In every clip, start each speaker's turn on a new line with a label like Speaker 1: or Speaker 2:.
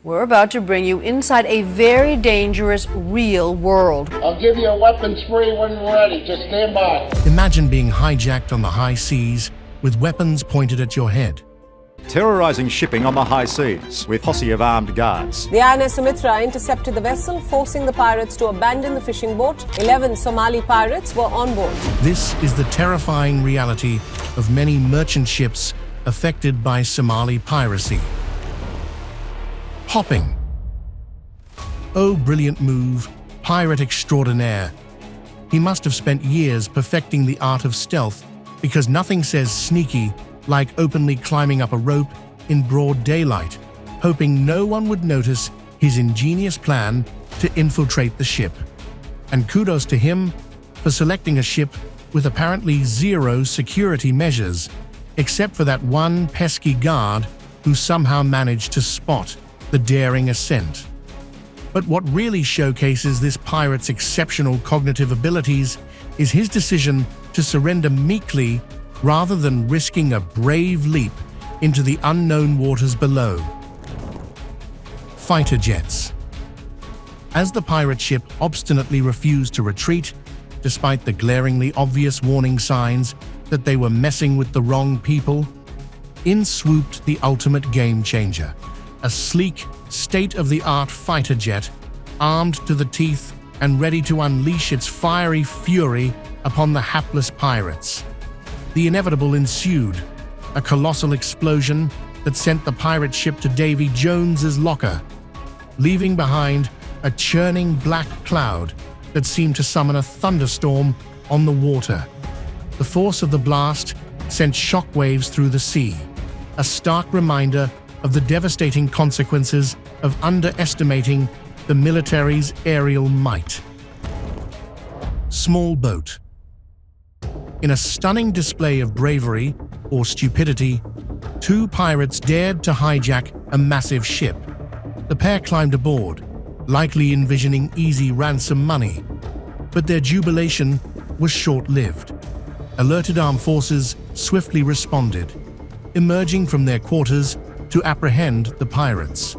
Speaker 1: We're about to bring you inside a very dangerous, real world.
Speaker 2: I'll give you a weapon spree when we're ready. Just stand by.
Speaker 3: Imagine being hijacked on the high seas with weapons pointed at your head.
Speaker 4: Terrorising shipping on the high seas with posse of armed guards.
Speaker 5: The INS Sumitra intercepted the vessel, forcing the pirates to abandon the fishing boat. 11 Somali pirates were on board.
Speaker 3: This is the terrifying reality of many merchant ships affected by Somali piracy. Hopping. Oh, brilliant move, pirate extraordinaire. He must have spent years perfecting the art of stealth, because nothing says sneaky like openly climbing up a rope in broad daylight, hoping no one would notice his ingenious plan to infiltrate the ship. And kudos to him for selecting a ship with apparently zero security measures, except for that one pesky guard who somehow managed to spot the daring ascent. But what really showcases this pirate's exceptional cognitive abilities is his decision to surrender meekly rather than risking a brave leap into the unknown waters below. Fighter jets. As the pirate ship obstinately refused to retreat, despite the glaringly obvious warning signs that they were messing with the wrong people, in swooped the ultimate game changer. A sleek, state-of-the-art fighter jet, armed to the teeth and ready to unleash its fiery fury upon the hapless pirates. The inevitable ensued, a colossal explosion that sent the pirate ship to Davy Jones's locker, leaving behind a churning black cloud that seemed to summon a thunderstorm on the water. The force of the blast sent shockwaves through the sea, a stark reminder of the devastating consequences of underestimating the military's aerial might. Small boat. In a stunning display of bravery or stupidity, two pirates dared to hijack a massive ship. The pair climbed aboard, likely envisioning easy ransom money. But their jubilation was short-lived. Alerted armed forces swiftly responded, emerging from their quarters to apprehend the pirates.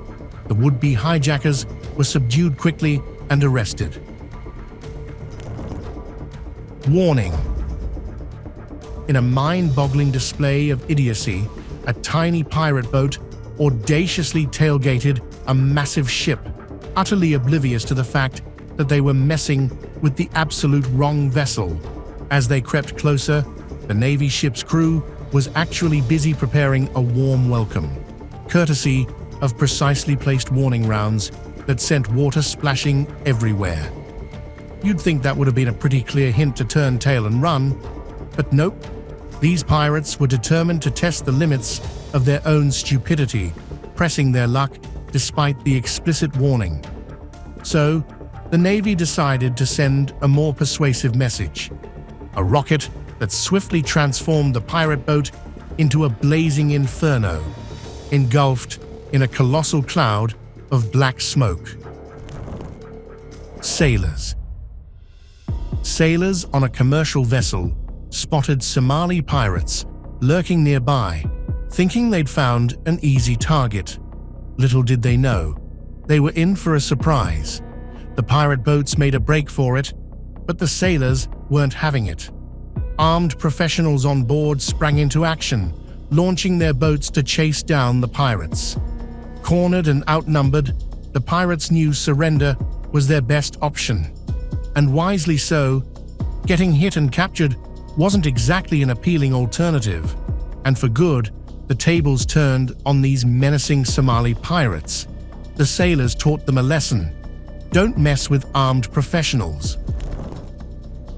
Speaker 3: The would-be hijackers were subdued quickly and arrested. Warning. In a mind-boggling display of idiocy, a tiny pirate boat audaciously tailgated a massive ship, utterly oblivious to the fact that they were messing with the absolute wrong vessel. As they crept closer, the Navy ship's crew was actually busy preparing a warm welcome, courtesy of precisely placed warning rounds that sent water splashing everywhere. You'd think that would have been a pretty clear hint to turn tail and run, but nope. These pirates were determined to test the limits of their own stupidity, pressing their luck despite the explicit warning. So, the Navy decided to send a more persuasive message. A rocket that swiftly transformed the pirate boat into a blazing inferno, engulfed in a colossal cloud of black smoke. Sailors. Sailors on a commercial vessel spotted Somali pirates lurking nearby, thinking they'd found an easy target. Little did they know, they were in for a surprise. The pirate boats made a break for it, but the sailors weren't having it. Armed professionals on board sprang into action, launching their boats to chase down the pirates. Cornered and outnumbered, the pirates knew surrender was their best option. And wisely so. Getting hit and captured wasn't exactly an appealing alternative. And for good, the tables turned on these menacing Somali pirates. The sailors taught them a lesson. Don't mess with armed professionals.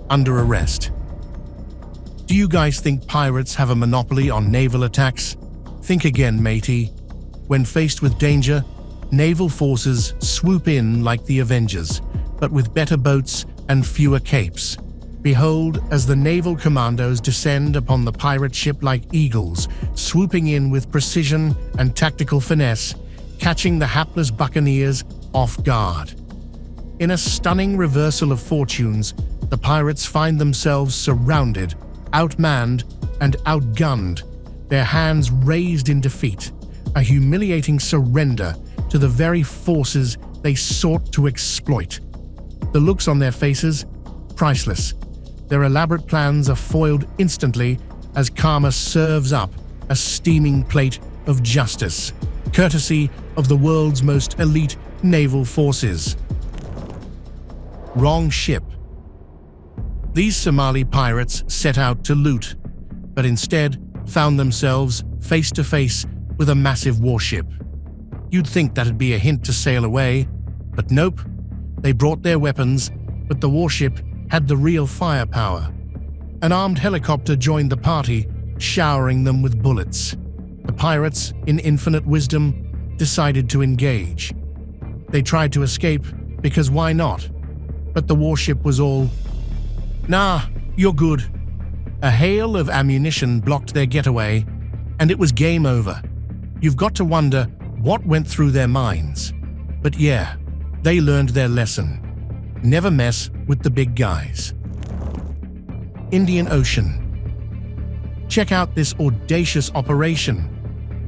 Speaker 3: Under arrest. Do you guys think pirates have a monopoly on naval attacks? Think again, matey. When faced with danger, naval forces swoop in like the Avengers, but with better boats and fewer capes. Behold, as the naval commandos descend upon the pirate ship like eagles, swooping in with precision and tactical finesse, catching the hapless buccaneers off guard. In a stunning reversal of fortunes, the pirates find themselves surrounded, outmanned, and outgunned, their hands raised in defeat, a humiliating surrender to the very forces they sought to exploit. The looks on their faces, priceless. Their elaborate plans are foiled instantly as karma serves up a steaming plate of justice, courtesy of the world's most elite naval forces. Wrong ship. These Somali pirates set out to loot, but instead found themselves face to face with a massive warship. You'd think that'd be a hint to sail away, but nope. They brought their weapons, but the warship had the real firepower. An armed helicopter joined the party, showering them with bullets. The pirates, in infinite wisdom, decided to engage. They tried to escape, because why not? But the warship was all, "Nah, you're good." A hail of ammunition blocked their getaway, and it was game over. You've got to wonder what went through their minds. But yeah, they learned their lesson. Never mess with the big guys. Indian Ocean. Check out this audacious operation.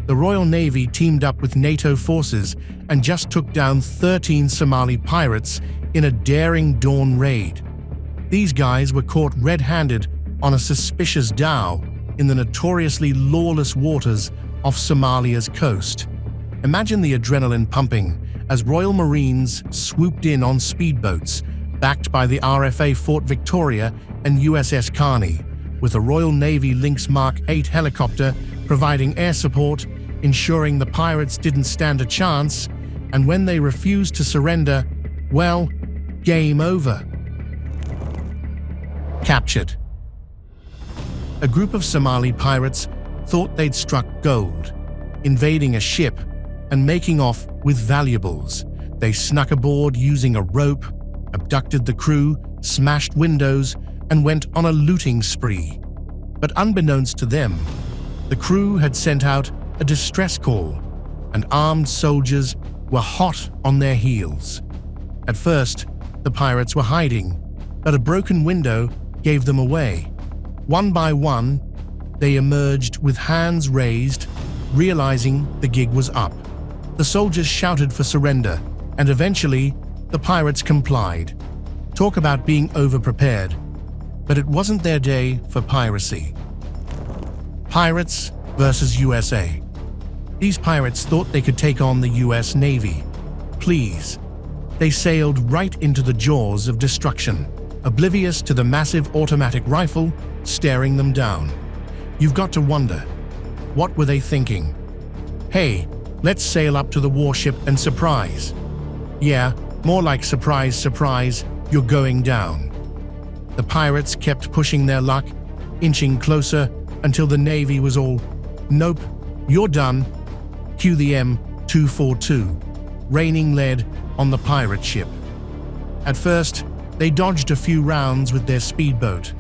Speaker 3: The Royal Navy teamed up with NATO forces and just took down 13 Somali pirates in a daring dawn raid. These guys were caught red-handed on a suspicious dhow in the notoriously lawless waters off Somalia's coast. Imagine the adrenaline pumping as Royal Marines swooped in on speedboats, backed by the RFA Fort Victoria and USS Carney, with a Royal Navy Lynx Mark 8 helicopter providing air support, ensuring the pirates didn't stand a chance, and when they refused to surrender, well, game over. Captured. A group of Somali pirates thought they'd struck gold, invading a ship and making off with valuables. They snuck aboard using a rope, abducted the crew, smashed windows, and went on a looting spree. But unbeknownst to them, the crew had sent out a distress call, and armed soldiers were hot on their heels. At first, the pirates were hiding, but a broken window gave them away. One by one, they emerged with hands raised, realizing the gig was up. The soldiers shouted for surrender, and eventually, the pirates complied. Talk about being overprepared. But it wasn't their day for piracy. Pirates versus USA. These pirates thought they could take on the US Navy. Please. They sailed right into the jaws of destruction, oblivious to the massive automatic rifle staring them down. You've got to wonder, what were they thinking? Hey, let's sail up to the warship and surprise. Yeah, more like surprise, surprise, you're going down. The pirates kept pushing their luck, inching closer until the Navy was all, "Nope, you're done." Cue the M242, raining lead on the pirate ship. At first, they dodged a few rounds with their speedboat,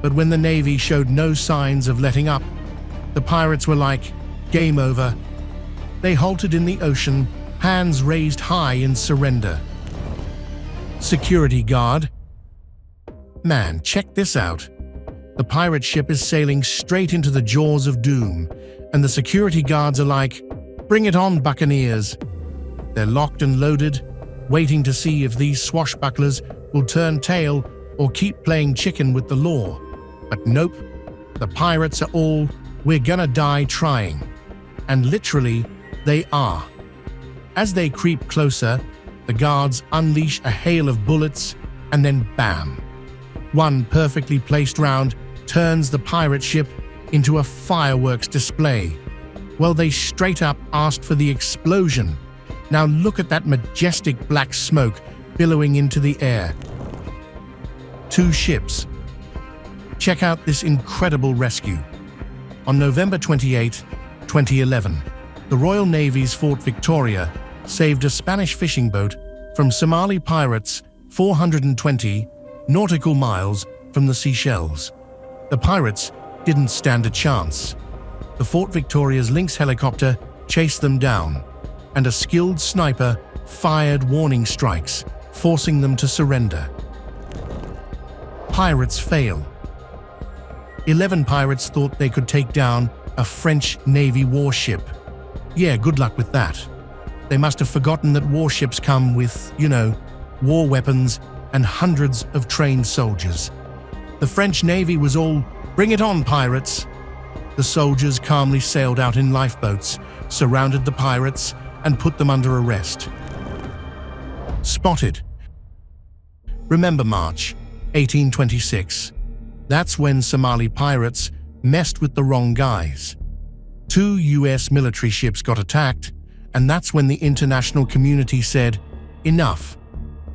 Speaker 3: but when the Navy showed no signs of letting up, the pirates were like, "Game over." They halted in the ocean, hands raised high in surrender. Security guard. Man, check this out. The pirate ship is sailing straight into the jaws of doom, and the security guards are like, "Bring it on, buccaneers." They're locked and loaded, waiting to see if these swashbucklers will turn tail or keep playing chicken with the law. But nope, the pirates are all, "We're gonna die trying." And literally, they are. As they creep closer, the guards unleash a hail of bullets, and then bam! One perfectly placed round turns the pirate ship into a fireworks display. Well, they straight up asked for the explosion. Now look at that majestic black smoke billowing into the air. 2 ships. Check out this incredible rescue. On November 28, 2011, the Royal Navy's Fort Victoria saved a Spanish fishing boat from Somali pirates 420 nautical miles from the Seychelles. The pirates didn't stand a chance. The Fort Victoria's Lynx helicopter chased them down, and a skilled sniper fired warning strikes, forcing them to surrender. Pirates fail. 11 pirates thought they could take down a French Navy warship. Yeah, good luck with that. They must have forgotten that warships come with, war weapons and hundreds of trained soldiers. The French Navy was all, "Bring it on, pirates!" The soldiers calmly sailed out in lifeboats, surrounded the pirates, and put them under arrest. Spotted. Remember March 1826. That's when Somali pirates messed with the wrong guys. 2 US military ships got attacked, and that's when the international community said, "Enough."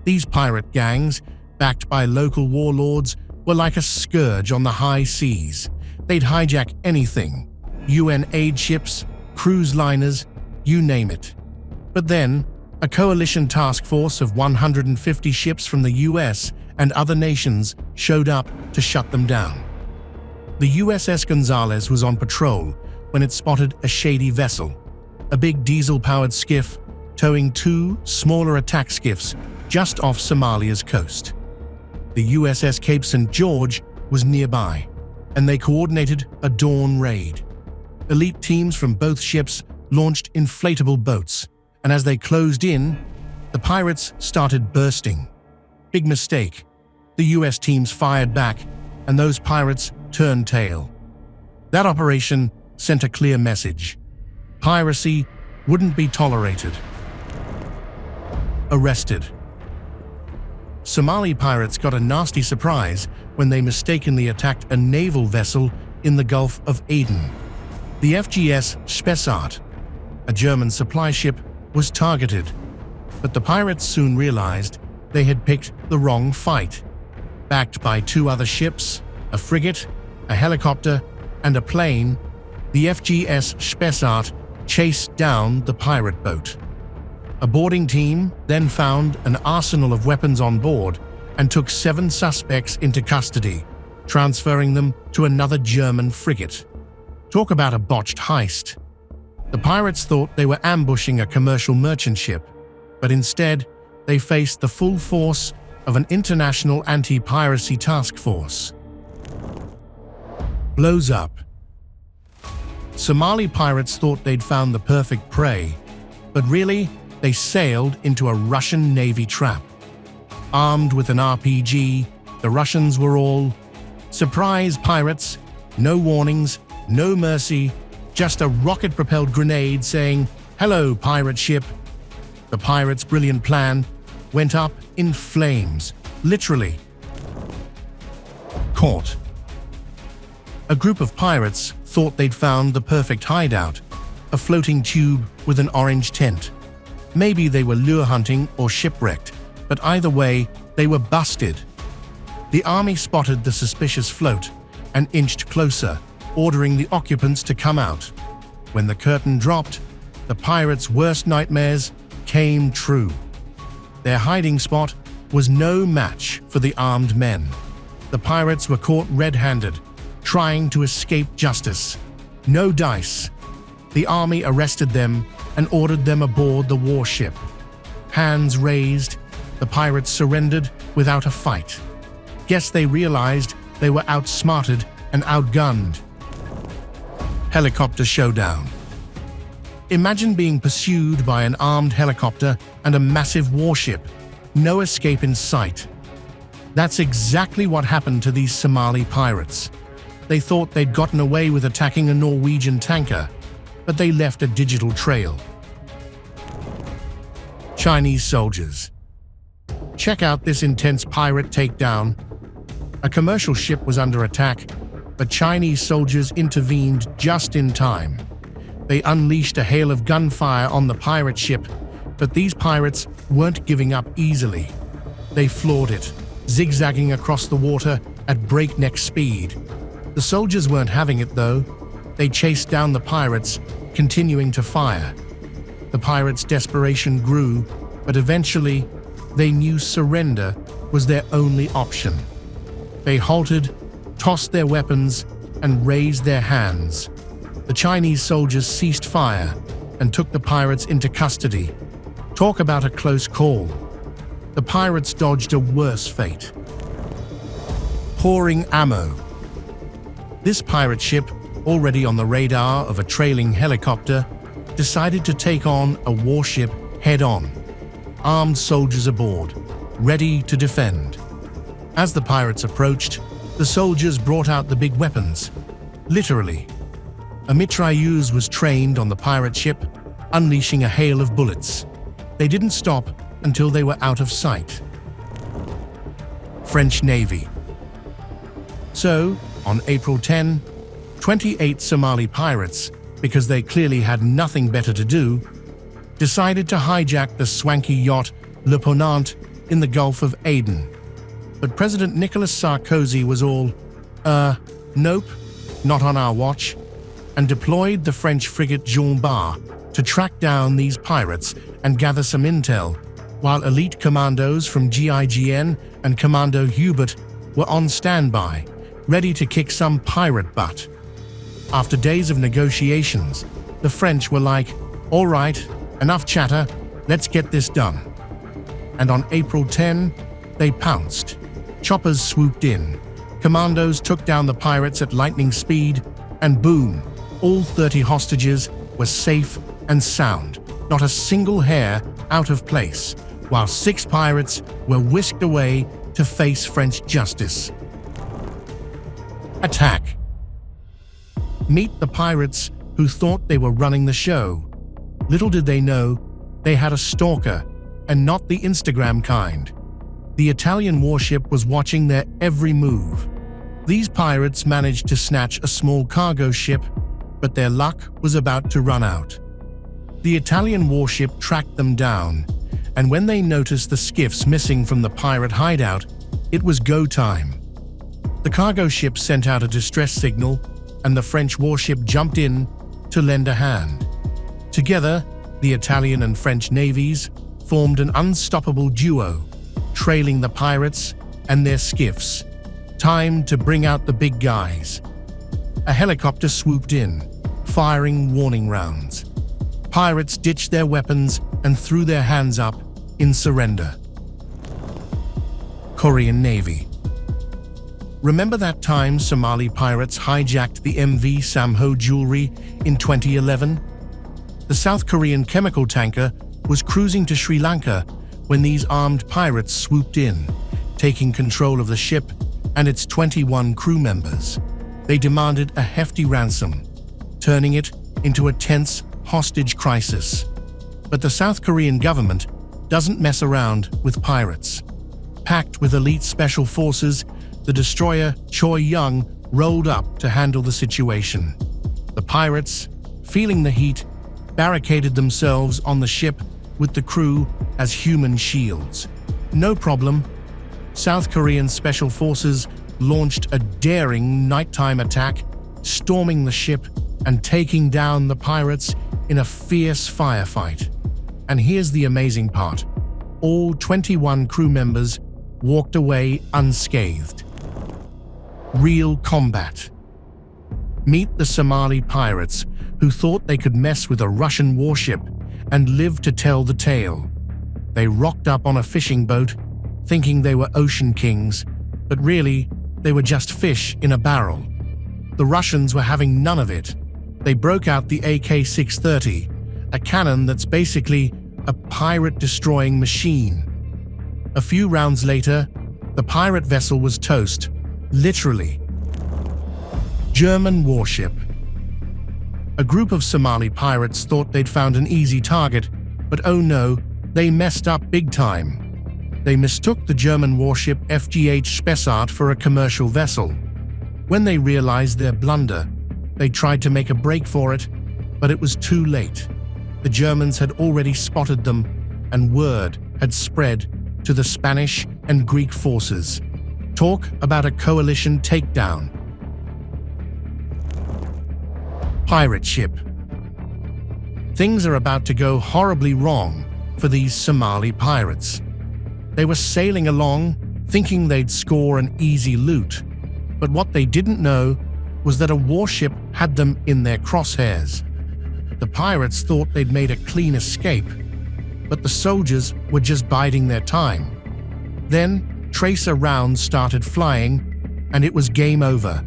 Speaker 3: These pirate gangs, backed by local warlords, were like a scourge on the high seas. They'd hijack anything, UN aid ships, cruise liners, you name it. But then, a coalition task force of 150 ships from the US and other nations showed up to shut them down. The USS Gonzales was on patrol when it spotted a shady vessel, a big diesel-powered skiff towing 2 smaller attack skiffs just off Somalia's coast. The USS Cape St. George was nearby, and they coordinated a dawn raid. Elite teams from both ships launched inflatable boats, and as they closed in, the pirates started bursting. Big mistake. The US teams fired back, and those pirates turned tail. That operation sent a clear message. Piracy wouldn't be tolerated. Arrested. Somali pirates got a nasty surprise when they mistakenly attacked a naval vessel in the Gulf of Aden. The FGS Spessart, a German supply ship, was targeted, but the pirates soon realized they had picked the wrong fight. Backed by 2 other ships, a frigate, a helicopter, and a plane, the FGS Spessart chased down the pirate boat. A boarding team then found an arsenal of weapons on board and took 7 suspects into custody, transferring them to another German frigate. Talk about a botched heist. The pirates thought they were ambushing a commercial merchant ship, but instead they faced the full force of an international anti-piracy task force. Blows up. Somali pirates thought they'd found the perfect prey, but really, they sailed into a Russian Navy trap. Armed with an RPG, the Russians were all, "Surprise, pirates! No warnings, no mercy, just a rocket-propelled grenade saying, 'Hello, pirate ship.'" The pirates' brilliant plan went up in flames, literally. Caught. A group of pirates thought they'd found the perfect hideout, a floating tube with an orange tent. Maybe they were lure hunting or shipwrecked, but either way, they were busted. The army spotted the suspicious float and inched closer, ordering the occupants to come out. When the curtain dropped, the pirates' worst nightmares came true. Their hiding spot was no match for the armed men. The pirates were caught red-handed, trying to escape justice. No dice. The army arrested them and ordered them aboard the warship. Hands raised, the pirates surrendered without a fight. Guess they realized they were outsmarted and outgunned. Helicopter showdown. Imagine being pursued by an armed helicopter and a massive warship. No escape in sight. That's exactly what happened to these Somali pirates. They thought they'd gotten away with attacking a Norwegian tanker, but they left a digital trail. Chinese soldiers. Check out this intense pirate takedown. A commercial ship was under attack, but Chinese soldiers intervened just in time. They unleashed a hail of gunfire on the pirate ship, but these pirates weren't giving up easily. They floored it, zigzagging across the water at breakneck speed. The soldiers weren't having it though. They chased down the pirates, continuing to fire. The pirates' desperation grew, but eventually, they knew surrender was their only option. They halted, tossed their weapons, and raised their hands. The Chinese soldiers ceased fire and took the pirates into custody. Talk about a close call. The pirates dodged a worse fate. Pouring ammo. This pirate ship, already on the radar of a trailing helicopter, decided to take on a warship head-on, armed soldiers aboard, ready to defend. As the pirates approached, the soldiers brought out the big weapons. Literally. A mitrailleuse was trained on the pirate ship, unleashing a hail of bullets. They didn't stop until they were out of sight. French Navy. So, on April 10, 28 Somali pirates, because they clearly had nothing better to do, decided to hijack the swanky yacht Le Ponant in the Gulf of Aden. But President Nicolas Sarkozy was all, nope, not on our watch, and deployed the French frigate Jean Bart to track down these pirates and gather some intel, while elite commandos from GIGN and Commando Hubert were on standby, ready to kick some pirate butt. After days of negotiations, the French were like, all right, enough chatter, let's get this done. And on April 10, they pounced. Choppers swooped in. Commandos took down the pirates at lightning speed, and boom, all 30 hostages were safe and sound, not a single hair out of place, while 6 pirates were whisked away to face French justice. Attack. Meet the pirates who thought they were running the show. Little did they know, they had a stalker, and not the Instagram kind. The Italian warship was watching their every move. These pirates managed to snatch a small cargo ship, but their luck was about to run out. The Italian warship tracked them down, and when they noticed the skiffs missing from the pirate hideout, it was go time. The cargo ship sent out a distress signal, and the French warship jumped in to lend a hand. Together, the Italian and French navies formed an unstoppable duo, trailing the pirates and their skiffs. Time to bring out the big guys. A helicopter swooped in, firing warning rounds. Pirates ditched their weapons and threw their hands up in surrender. Korean Navy. Remember that time Somali pirates hijacked the MV Samho Jewelry in 2011? The South Korean chemical tanker was cruising to Sri Lanka when these armed pirates swooped in, taking control of the ship and its 21 crew members. They demanded a hefty ransom, turning it into a tense hostage crisis. But the South Korean government doesn't mess around with pirates. Packed with elite special forces, the destroyer Choi Young rolled up to handle the situation. The pirates, feeling the heat, barricaded themselves on the ship with the crew as human shields. No problem. South Korean special forces launched a daring nighttime attack, storming the ship and taking down the pirates in a fierce firefight. And here's the amazing part. All 21 crew members walked away unscathed. Real combat. Meet the Somali pirates who thought they could mess with a Russian warship and live to tell the tale. They rocked up on a fishing boat, thinking they were ocean kings, but really, they were just fish in a barrel. The Russians were having none of it. They broke out the AK-630, a cannon that's basically a pirate-destroying machine. A few rounds later, the pirate vessel was toast, literally. German warship. A group of Somali pirates thought they'd found an easy target, but oh no, they messed up big time. They mistook the German warship FGH Spessart for a commercial vessel. When they realized their blunder, they tried to make a break for it, but it was too late. The Germans had already spotted them, and word had spread to the Spanish and Greek forces. Talk about a coalition takedown. Pirate ship. Things are about to go horribly wrong for these Somali pirates. They were sailing along, thinking they'd score an easy loot, but what they didn't know was that a warship had them in their crosshairs. The pirates thought they'd made a clean escape, but the soldiers were just biding their time. Then, tracer rounds started flying, and it was game over.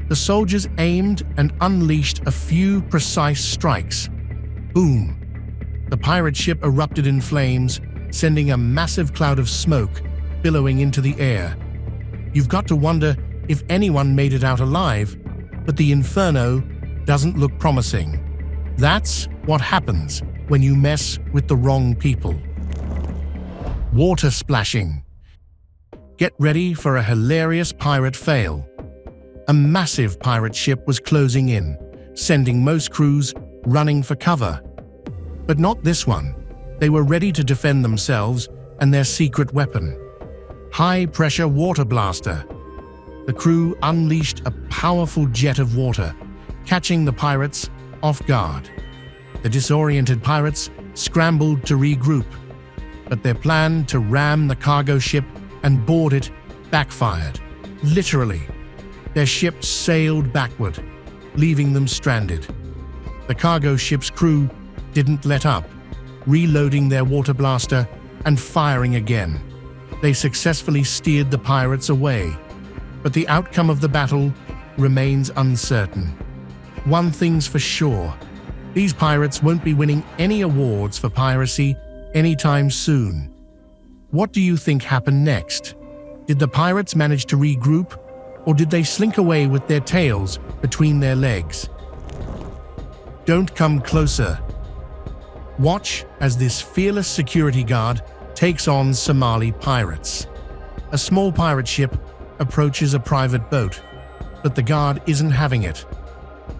Speaker 3: The soldiers aimed and unleashed a few precise strikes. Boom! The pirate ship erupted in flames, sending a massive cloud of smoke billowing into the air. You've got to wonder if anyone made it out alive, but the inferno doesn't look promising. That's what happens when you mess with the wrong people. Water splashing. Get ready for a hilarious pirate fail. A massive pirate ship was closing in, sending most crews running for cover. But not this one. They were ready to defend themselves and their secret weapon. High-pressure water blaster. The crew unleashed a powerful jet of water, catching the pirates off guard. The disoriented pirates scrambled to regroup, but their plan to ram the cargo ship and board it backfired. Literally, their ship sailed backward, leaving them stranded. The cargo ship's crew didn't let up, reloading their water blaster and firing again. They successfully steered the pirates away, but the outcome of the battle remains uncertain. One thing's for sure, these pirates won't be winning any awards for piracy anytime soon. What do you think happened next? Did the pirates manage to regroup, or did they slink away with their tails between their legs? Don't come closer. Watch as this fearless security guard takes on Somali pirates. A small pirate ship approaches a private boat, but the guard isn't having it.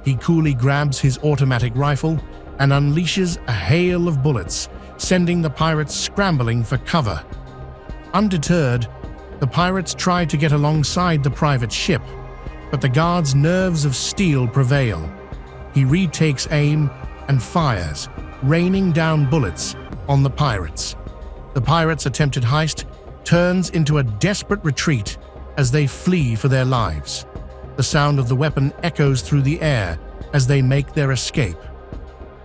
Speaker 3: He coolly grabs his automatic rifle and unleashes a hail of bullets, sending the pirates scrambling for cover. Undeterred, the pirates try to get alongside the private ship, but the guard's nerves of steel prevail. He retakes aim and fires, raining down bullets on the pirates. The pirates' attempted heist turns into a desperate retreat as they flee for their lives. The sound of the weapon echoes through the air as they make their escape.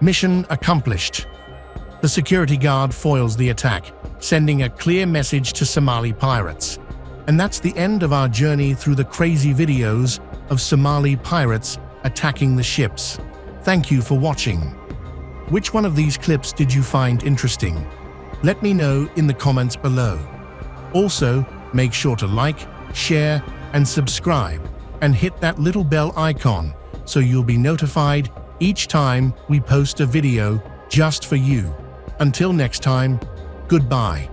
Speaker 3: Mission accomplished. The security guard foils the attack, sending a clear message to Somali pirates. And that's the end of our journey through the crazy videos of Somali pirates attacking the ships. Thank you for watching. Which one of these clips did you find interesting? Let me know in the comments below. Also, make sure to like, share, and subscribe, and hit that little bell icon so you'll be notified each time we post a video just for you. Until next time, goodbye.